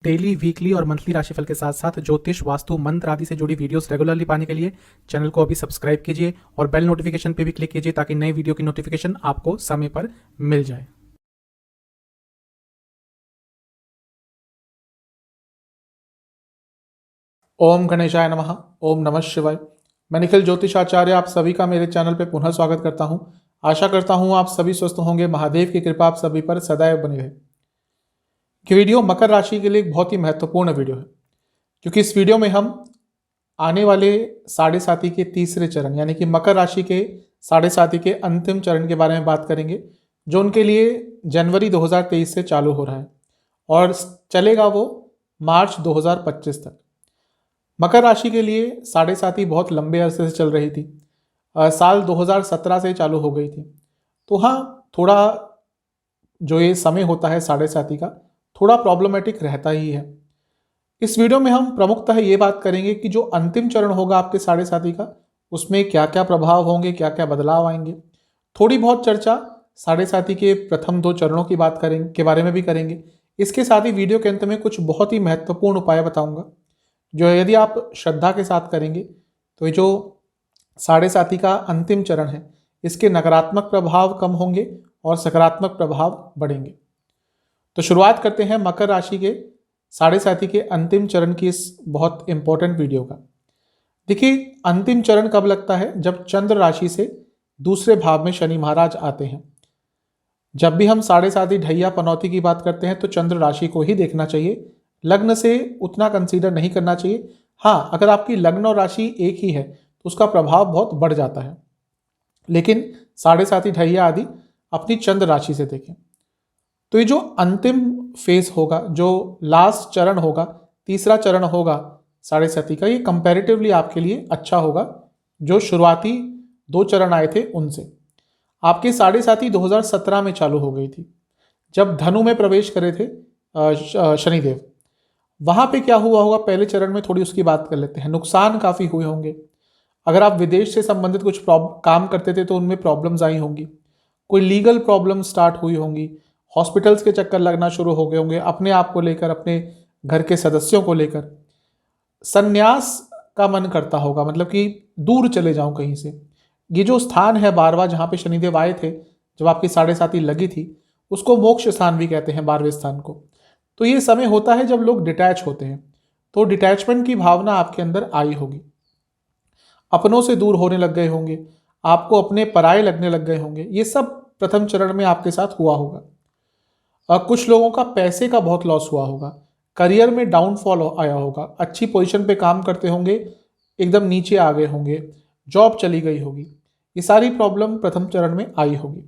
Daily, weekly और monthly राशिफल के साथ साथ ज्योतिष, वास्तु, मंत्र आदि से जुड़ी वीडियोस रेगुलरली पाने के लिए चैनल को अभी सब्सक्राइब कीजिए और बेल नोटिफिकेशन पे भी क्लिक कीजिए ताकि नई वीडियो की नोटिफिकेशन आपको समय पर मिल जाए। ओम गणेशाय नमः। ओम नमः शिवाय। मैं निखिल ज्योतिषाचार्य आप सभी का मेरे चैनल पे पुनः स्वागत करता हूं। आशा करता हूं आप सभी स्वस्थ होंगे। महादेव की कृपा आप सभी पर सदैव बनी रहे। ये वीडियो मकर राशि के लिए एक बहुत ही महत्वपूर्ण वीडियो है, क्योंकि इस वीडियो में हम आने वाले साढ़े साथी के तीसरे चरण यानी कि मकर राशि के साढ़े साथी के अंतिम चरण के बारे में बात करेंगे, जो उनके लिए जनवरी 2023 से चालू हो रहा है और चलेगा वो मार्च 2025 तक। मकर राशि के लिए साढ़े साथी बहुत लंबे अरसे से चल रही थी। साल 2017 से चालू हो गई थी। तो हाँ, थोड़ा जो ये समय होता है साढ़े साथी का, थोड़ा प्रॉब्लमेटिक रहता ही है। इस वीडियो में हम प्रमुखतः ये बात करेंगे कि जो अंतिम चरण होगा आपके साढ़े साथी का, उसमें क्या क्या प्रभाव होंगे, क्या क्या बदलाव आएंगे। थोड़ी बहुत चर्चा साढ़े साथी के प्रथम 2 चरणों की बात करेंगे के बारे में भी करेंगे। इसके साथ ही वीडियो के अंत में कुछ बहुत ही महत्वपूर्ण उपाय बताऊंगा, जो यदि आप श्रद्धा के साथ करेंगे तो ये जो साढ़े साथी का अंतिम चरण है, इसके नकारात्मक प्रभाव कम होंगे और सकारात्मक प्रभाव बढ़ेंगे। तो शुरुआत करते हैं मकर राशि के साढ़े साथी के अंतिम चरण की इस बहुत इंपॉर्टेंट वीडियो का। देखिए, अंतिम चरण कब लगता है? जब चंद्र राशि से दूसरे भाव में शनि महाराज आते हैं। जब भी हम साढ़े साथी ढैया पनौती की बात करते हैं तो चंद्र राशि को ही देखना चाहिए, लग्न से उतना कंसीडर नहीं करना चाहिए। हाँ, अगर आपकी लग्न और राशि एक ही है तो उसका प्रभाव बहुत बढ़ जाता है, लेकिन साढ़े साथी ढैया आदि अपनी चंद्र राशि से देखें। तो ये जो अंतिम फेज होगा, जो लास्ट चरण होगा, तीसरा चरण होगा साढ़े साथी का, ये कंपैरेटिवली आपके लिए अच्छा होगा जो शुरुआती 2 चरण आए थे उनसे। आपके साढ़े साथी 2017 में चालू हो गई थी, जब धनु में प्रवेश करे थे शनिदेव। वहां पे क्या हुआ होगा, पहले चरण में थोड़ी उसकी बात कर लेते हैं। नुकसान काफी हुए होंगे। अगर आप विदेश से संबंधित कुछ काम करते थे तो उनमें प्रॉब्लम्स आई होंगी। कोई लीगल प्रॉब्लम स्टार्ट हुई होंगी। हॉस्पिटल्स के चक्कर लगना शुरू हो गए होंगे, अपने आप को लेकर, अपने घर के सदस्यों को लेकर। संन्यास का मन करता होगा, मतलब कि दूर चले जाऊं कहीं से। ये जो स्थान है 12वां, जहां पे शनिदेव आए थे जब आपकी साढ़े साथी लगी थी, उसको मोक्ष स्थान भी कहते हैं, 12वें स्थान को। तो ये समय होता है जब लोग डिटैच होते हैं, तो डिटैचमेंट की भावना आपके अंदर आई होगी। अपनों से दूर होने लग गए होंगे, आपको अपने पराये लगने लग गए होंगे। ये सब प्रथम चरण में आपके साथ हुआ होगा। कुछ लोगों का पैसे का बहुत लॉस हुआ होगा, करियर में डाउनफॉल आया होगा, अच्छी पोजीशन पे काम करते होंगे, एकदम नीचे आ गए होंगे, जॉब चली गई होगी। ये सारी प्रॉब्लम प्रथम चरण में आई होगी।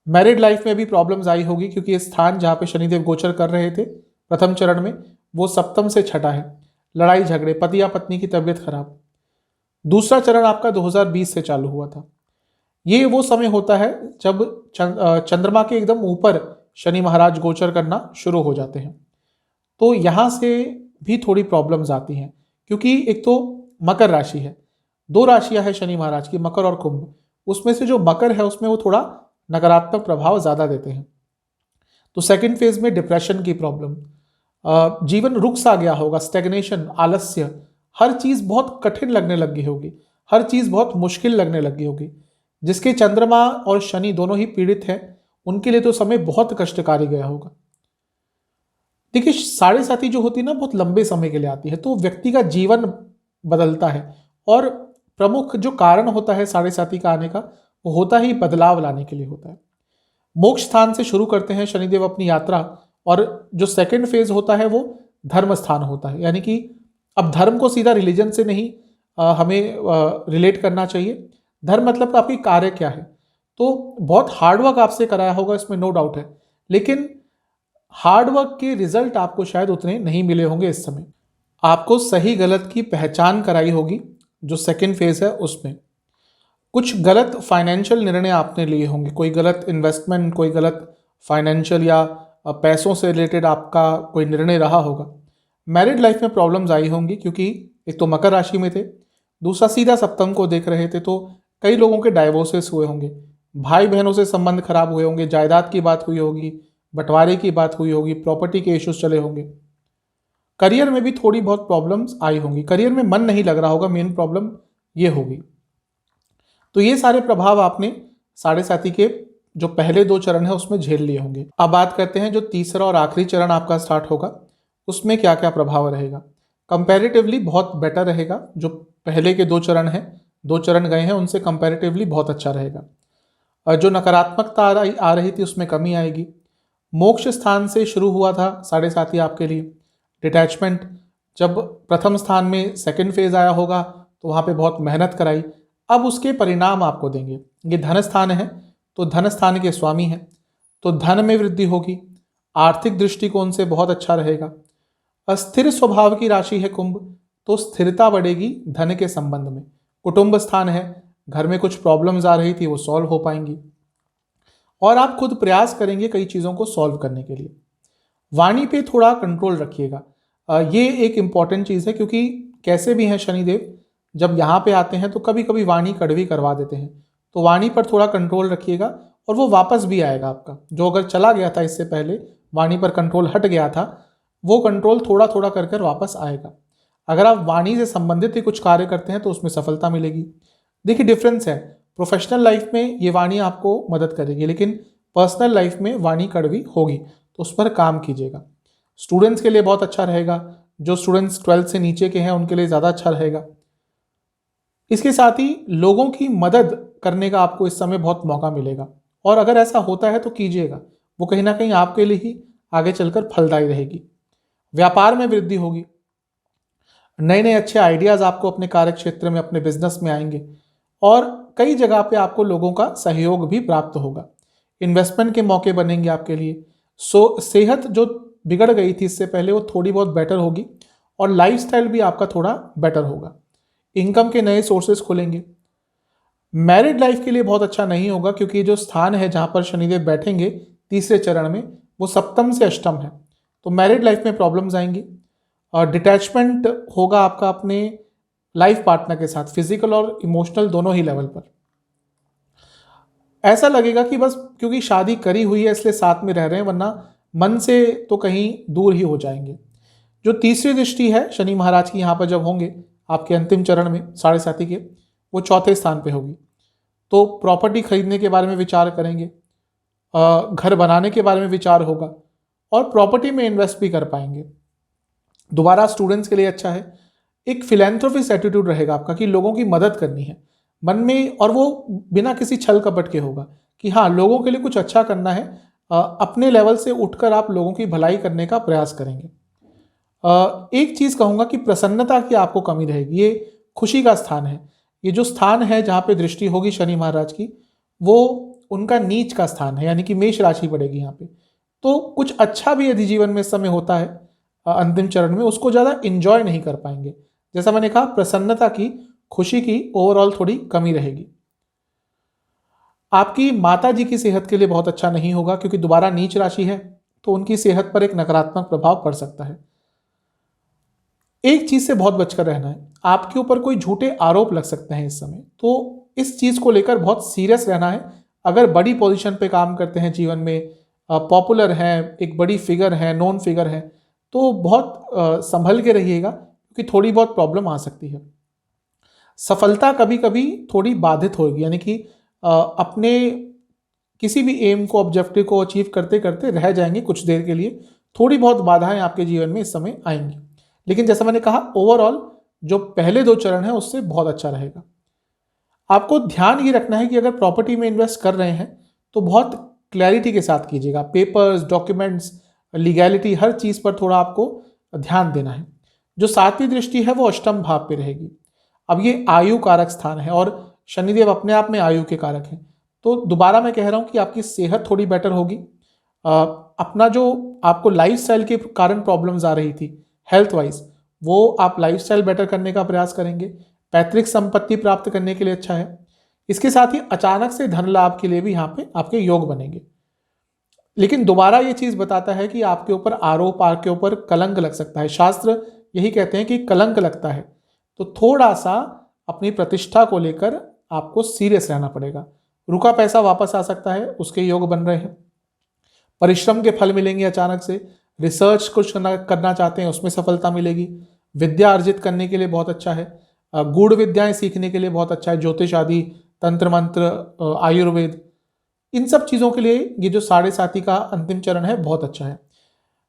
मैरिड लाइफ में भी प्रॉब्लम्स आई होगी, क्योंकि ये स्थान जहाँ पे शनिदेव गोचर कर रहे थे प्रथम चरण में, वो सप्तम से छठा है। लड़ाई झगड़े, पति या पत्नी की तबीयत खराब। दूसरा चरण आपका 2020 से चालू हुआ था। ये वो समय होता है जब चंद्रमा के एकदम ऊपर शनि महाराज गोचर करना शुरू हो जाते हैं। तो यहाँ से भी थोड़ी प्रॉब्लम्स आती हैं, क्योंकि एक तो मकर राशि है, 2 राशियां है शनि महाराज की, मकर और कुंभ। उसमें से जो मकर है उसमें वो थोड़ा नकारात्मक प्रभाव ज़्यादा देते हैं। तो सेकंड फेज में डिप्रेशन की प्रॉब्लम, जीवन रुक सा गया होगा, स्टेग्नेशन, आलस्य, हर चीज़ बहुत कठिन लगने लगी होगी, हर चीज़ बहुत मुश्किल लगने लगी होगी। जिसके चंद्रमा और शनि दोनों ही पीड़ित हैं, उनके लिए तो समय बहुत कष्टकारी गया होगा। देखिए, साढ़े साथी जो होती है ना, बहुत लंबे समय के लिए आती है, तो व्यक्ति का जीवन बदलता है। और प्रमुख जो कारण होता है साढ़े साथी का आने का, वो होता ही बदलाव लाने के लिए होता है। मोक्ष स्थान से शुरू करते हैं शनिदेव अपनी यात्रा, और जो सेकंड फेज होता है वो धर्म स्थान होता है। यानी कि अब धर्म को सीधा रिलीजन से नहीं हमें रिलेट करना चाहिए। धर्म मतलब आपकी कार्य क्या है। तो बहुत हार्डवर्क आपसे कराया होगा, इसमें नो डाउट है, लेकिन हार्डवर्क के रिजल्ट आपको शायद उतने नहीं मिले होंगे इस समय। आपको सही गलत की पहचान कराई होगी जो सेकंड फेज है उसमें। कुछ गलत फाइनेंशियल निर्णय आपने लिए होंगे, कोई गलत इन्वेस्टमेंट, कोई गलत फाइनेंशियल या पैसों से रिलेटेड आपका कोई निर्णय रहा होगा। मैरिड लाइफ में प्रॉब्लम्स आई होंगी, क्योंकि एक तो मकर राशि में थे, दूसरा सीधा सप्तम को देख रहे थे, तो कई लोगों के डाइवोर्सेस हुए होंगे, भाई बहनों से संबंध खराब हुए होंगे, जायदाद की बात हुई होगी, बंटवारे की बात हुई होगी, प्रॉपर्टी के इश्यूज चले होंगे। करियर में भी थोड़ी बहुत प्रॉब्लम्स आई होंगी, करियर में मन नहीं लग रहा होगा, मेन प्रॉब्लम ये होगी। तो ये सारे प्रभाव आपने साढ़े साथी के जो पहले 2 चरण है उसमें झेल लिए होंगे। अब बात करते हैं जो तीसरा और आखिरी चरण आपका स्टार्ट होगा उसमें क्या क्या प्रभाव रहेगा। कंपैरेटिवली बहुत बेटर रहेगा, जो पहले के 2 चरण हैं, 2 चरण गए हैं उनसे कंपैरेटिवली बहुत अच्छा रहेगा। और जो नकारात्मकता आ रही थी उसमें कमी आएगी। मोक्ष स्थान से शुरू हुआ था साढ़े साथी आपके लिए डिटैचमेंट, जब प्रथम स्थान में सेकंड फेज आया होगा तो वहाँ पे बहुत मेहनत कराई, अब उसके परिणाम आपको देंगे। ये धन स्थान है तो धन स्थान के स्वामी हैं, तो धन में वृद्धि होगी, आर्थिक दृष्टिकोण से बहुत अच्छा रहेगा। अस्थिर स्वभाव की राशि है कुंभ, तो स्थिरता बढ़ेगी धन के संबंध में। कुटुंब स्थान है, घर में कुछ प्रॉब्लम्स आ रही थी वो सॉल्व हो पाएंगी और आप खुद प्रयास करेंगे कई चीज़ों को सॉल्व करने के लिए। वाणी पे थोड़ा कंट्रोल रखिएगा, ये एक इम्पॉर्टेंट चीज़ है, क्योंकि कैसे भी हैं शनिदेव जब यहाँ पे आते हैं तो कभी कभी वाणी कड़वी करवा देते हैं, तो वाणी पर थोड़ा कंट्रोल रखिएगा और वो वापस भी आएगा आपका। जो अगर चला गया था इससे पहले, वाणी पर कंट्रोल हट गया था, वो कंट्रोल थोड़ा थोड़ा कर कर वापस आएगा। अगर आप वाणी से संबंधित ही कुछ कार्य करते हैं तो उसमें सफलता मिलेगी। देखिए डिफरेंस है, प्रोफेशनल लाइफ में ये वाणी आपको मदद करेगी, लेकिन पर्सनल लाइफ में वाणी कड़वी होगी, तो उस पर काम कीजिएगा। स्टूडेंट्स के लिए बहुत अच्छा रहेगा, जो स्टूडेंट्स 12th से नीचे के हैं उनके लिए ज़्यादा अच्छा रहेगा। इसके साथ ही लोगों की मदद करने का आपको इस समय बहुत मौका मिलेगा, और अगर ऐसा होता है तो कीजिएगा, वो कहीं ना कहीं आपके लिए ही आगे चलकर फलदायी रहेगी। व्यापार में वृद्धि होगी, नए नए अच्छे आइडियाज़ आपको अपने कार्य क्षेत्र में, अपने बिजनेस में आएंगे और कई जगह पे आपको लोगों का सहयोग भी प्राप्त होगा। इन्वेस्टमेंट के मौके बनेंगे आपके लिए। सेहत जो बिगड़ गई थी इससे पहले वो थोड़ी बहुत बेटर होगी और लाइफस्टाइल भी आपका थोड़ा बेटर होगा। इनकम के नए सोर्सेज खुलेंगे। मैरिड लाइफ के लिए बहुत अच्छा नहीं होगा, क्योंकि जो स्थान है जहाँ पर शनिदेव बैठेंगे तीसरे चरण में वो सप्तम से अष्टम है, तो मैरिड लाइफ में प्रॉब्लम्स आएंगी। और डिटैचमेंट होगा आपका अपने लाइफ पार्टनर के साथ, फिजिकल और इमोशनल दोनों ही लेवल पर। ऐसा लगेगा कि बस क्योंकि शादी करी हुई है इसलिए साथ में रह रहे हैं, वरना मन से तो कहीं दूर ही हो जाएंगे। जो तीसरी दृष्टि है शनि महाराज की यहाँ पर जब होंगे आपके अंतिम चरण में साढ़े साथी के, वो चौथे स्थान पे होगी, तो प्रॉपर्टी खरीदने के बारे में विचार करेंगे, घर बनाने के बारे में विचार होगा और प्रॉपर्टी में इन्वेस्ट भी कर पाएंगे। दोबारा स्टूडेंट्स के लिए अच्छा है, एक फिलैंथ्रोपिस्ट एटीट्यूड रहेगा आपका कि लोगों की मदद करनी है मन में, और वो बिना किसी छल कपट के होगा कि हाँ लोगों के लिए कुछ अच्छा करना है। अपने लेवल से उठकर आप लोगों की भलाई करने का प्रयास करेंगे। एक चीज़ कहूँगा कि प्रसन्नता की आपको कमी रहेगी, ये खुशी का स्थान है। ये जो स्थान है जहाँ पे दृष्टि होगी शनि महाराज की, वो उनका नीच का स्थान है, यानी कि मेष राशि पड़ेगी यहाँ पे। तो कुछ अच्छा भी यदि जीवन में इस समय होता है अंतिम चरण में, उसको ज़्यादा इंजॉय नहीं कर पाएंगे। जैसा मैंने कहा, प्रसन्नता की, खुशी की ओवरऑल थोड़ी कमी रहेगी। आपकी माता जी की सेहत के लिए बहुत अच्छा नहीं होगा, क्योंकि दोबारा नीच राशि है, तो उनकी सेहत पर एक नकारात्मक प्रभाव पड़ सकता है। एक चीज से बहुत बचकर रहना है, आपके ऊपर कोई झूठे आरोप लग सकते हैं इस समय, तो इस चीज को लेकर बहुत सीरियस रहना है। अगर बड़ी पोजीशन पे काम करते हैं जीवन में, पॉपुलर हैं, एक बड़ी फिगर है, नोन फिगर है, तो बहुत संभल के रहिएगा, क्योंकि थोड़ी बहुत प्रॉब्लम आ सकती है। सफलता कभी कभी थोड़ी बाधित होगी, यानी कि अपने किसी भी एम को, ऑब्जेक्टिव को अचीव करते करते रह जाएंगे कुछ देर के लिए। थोड़ी बहुत बाधाएं आपके जीवन में इस समय आएंगी, लेकिन जैसा मैंने कहा ओवरऑल जो पहले 2 चरण है उससे बहुत अच्छा रहेगा। आपको ध्यान ये रखना है कि अगर प्रॉपर्टी में इन्वेस्ट कर रहे हैं तो बहुत क्लैरिटी के साथ कीजिएगा। पेपर्स, डॉक्यूमेंट्स, लीगैलिटी, हर चीज़ पर थोड़ा आपको ध्यान देना है। जो 7वीं दृष्टि है वो अष्टम भाव पे रहेगी। अब ये आयु कारक स्थान है और शनिदेव अपने आप में आयु के कारक हैं, तो दोबारा मैं कह रहा हूँ कि आपकी सेहत थोड़ी बेटर होगी। अपना जो आपको लाइफस्टाइल के कारण प्रॉब्लम्स आ रही थी हेल्थ वाइज, वो आप लाइफस्टाइल बेटर करने का प्रयास करेंगे। पैतृक संपत्ति प्राप्त करने के लिए अच्छा है। इसके साथ ही अचानक से धन लाभ के लिए भी यहाँ पे आपके योग बनेंगे। लेकिन दोबारा ये चीज बताता है कि आपके ऊपर आरोप, आपके ऊपर कलंक लग सकता है। शास्त्र यही कहते हैं कि कलंक लगता है, तो थोड़ा सा अपनी प्रतिष्ठा को लेकर आपको सीरियस रहना पड़ेगा। रुका पैसा वापस आ सकता है, उसके योग बन रहे हैं। परिश्रम के फल मिलेंगे अचानक से। रिसर्च कुछ करना चाहते हैं उसमें सफलता मिलेगी। विद्या अर्जित करने के लिए बहुत अच्छा है। गूढ़ विद्याएं सीखने के लिए बहुत अच्छा है, ज्योतिष आदि, तंत्र मंत्र, आयुर्वेद, इन सब चीज़ों के लिए ये जो 7.5 का अंतिम चरण है बहुत अच्छा है।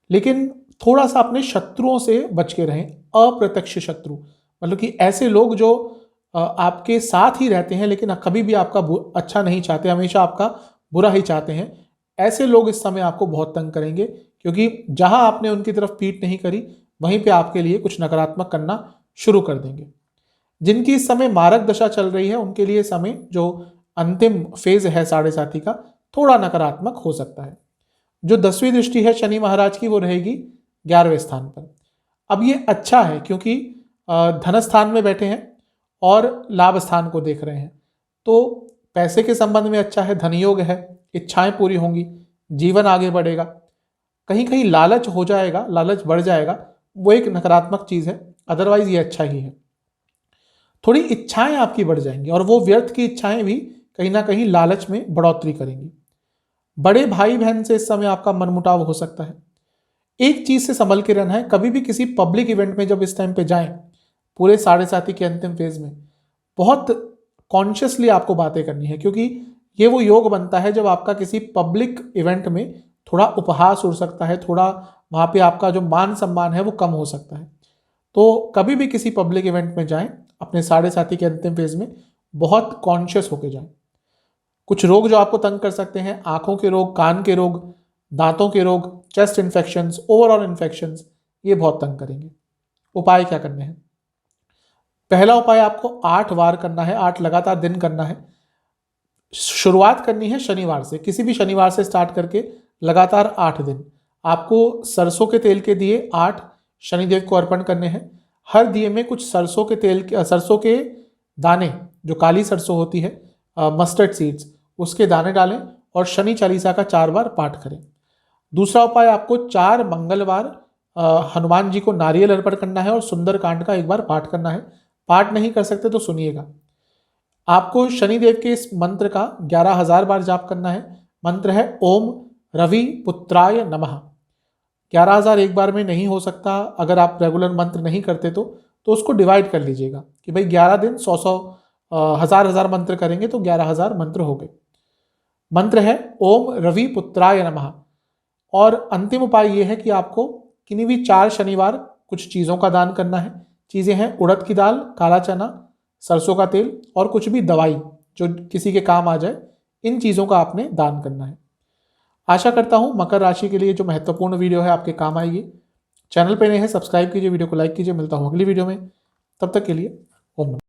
लेकिन थोड़ा सा अपने शत्रुओं से बच के रहें, अप्रत्यक्ष शत्रु, मतलब कि ऐसे लोग जो आपके साथ ही रहते हैं लेकिन कभी भी आपका अच्छा नहीं चाहते, हमेशा आपका बुरा ही चाहते हैं। ऐसे लोग इस समय आपको बहुत तंग करेंगे, क्योंकि जहां आपने उनकी तरफ पीठ नहीं करी वहीं पे आपके लिए कुछ नकारात्मक करना शुरू कर देंगे। जिनकी इस समय मारक दशा चल रही है उनके लिए समय जो अंतिम फेज है 7.5 का थोड़ा नकारात्मक हो सकता है। जो 10वीं दृष्टि है शनि महाराज की वो रहेगी 11वें स्थान पर। अब ये अच्छा है क्योंकि धन स्थान में बैठे हैं और लाभ स्थान को देख रहे हैं, तो पैसे के संबंध में अच्छा है, धन योग है, इच्छाएं पूरी होंगी, जीवन आगे बढ़ेगा। कहीं कहीं लालच हो जाएगा, लालच बढ़ जाएगा, वो एक नकारात्मक चीज है, अदरवाइज ये अच्छा ही है। थोड़ी इच्छाएं आपकी बढ़ जाएंगी और वो व्यर्थ की इच्छाएं भी कहीं ना कहीं लालच में बढ़ोतरी करेंगी। बड़े भाई बहन से इस समय आपका मनमुटाव हो सकता है। एक चीज से संभल के रहना है, कभी भी किसी पब्लिक इवेंट में जब इस टाइम पे जाएं, पूरे 7.5 के अंतिम फेज में बहुत कॉन्शियसली आपको बातें करनी है, क्योंकि ये वो योग बनता है जब आपका किसी पब्लिक इवेंट में थोड़ा उपहास उड़ सकता है, थोड़ा वहां पे आपका जो मान सम्मान है वो कम हो सकता है। तो कभी भी किसी पब्लिक इवेंट में जाएं अपने 7.5 के अंतिम फेज में बहुत कॉन्शियस होके जाएं। कुछ रोग जो आपको तंग कर सकते हैं, आंखों के रोग, कान के रोग, दांतों के रोग, चेस्ट इन्फेक्शंस, ओवरऑल इन्फेक्शंस, ये बहुत तंग करेंगे। उपाय क्या करने हैं? पहला उपाय आपको 8 वार करना है, 8 लगातार दिन करना है। शुरुआत करनी है शनिवार से, किसी भी शनिवार से स्टार्ट करके लगातार 8 दिन आपको सरसों के तेल के दिए 8 शनिदेव को अर्पण करने हैं। हर दिए में कुछ सरसों के तेल के, सरसों के दाने, जो काली सरसों होती है, मस्टर्ड सीड्स, उसके दाने डालें और शनि चालीसा का 4 बार पाठ करें। दूसरा उपाय आपको 4 मंगलवार हनुमान जी को नारियल अर्पण करना है और सुंदर कांड का 1 बार पाठ करना है। पाठ नहीं कर सकते तो सुनिएगा। आपको शनिदेव के इस मंत्र का 11,000 बार जाप करना है। मंत्र है ओम रवि पुत्राय नमः। 11,000 एक बार में नहीं हो सकता, अगर आप रेगुलर मंत्र नहीं करते तो उसको डिवाइड कर लीजिएगा कि भाई 11 दिन 100 1000 मंत्र करेंगे तो 11,000 मंत्र हो गए। मंत्र है ओम रवि पुत्राय नमः। और अंतिम उपाय यह है कि आपको किन्हीं भी 4 शनिवार कुछ चीज़ों का दान करना है। चीज़ें हैं उड़द की दाल, काला चना, सरसों का तेल और कुछ भी दवाई जो किसी के काम आ जाए, इन चीज़ों का आपने दान करना है। आशा करता हूँ मकर राशि के लिए जो महत्वपूर्ण वीडियो है आपके काम आएगी। चैनल पर नए हैं सब्सक्राइब कीजिए, वीडियो को लाइक कीजिए। मिलता हूँ अगली वीडियो में, तब तक के लिए ओम नमः।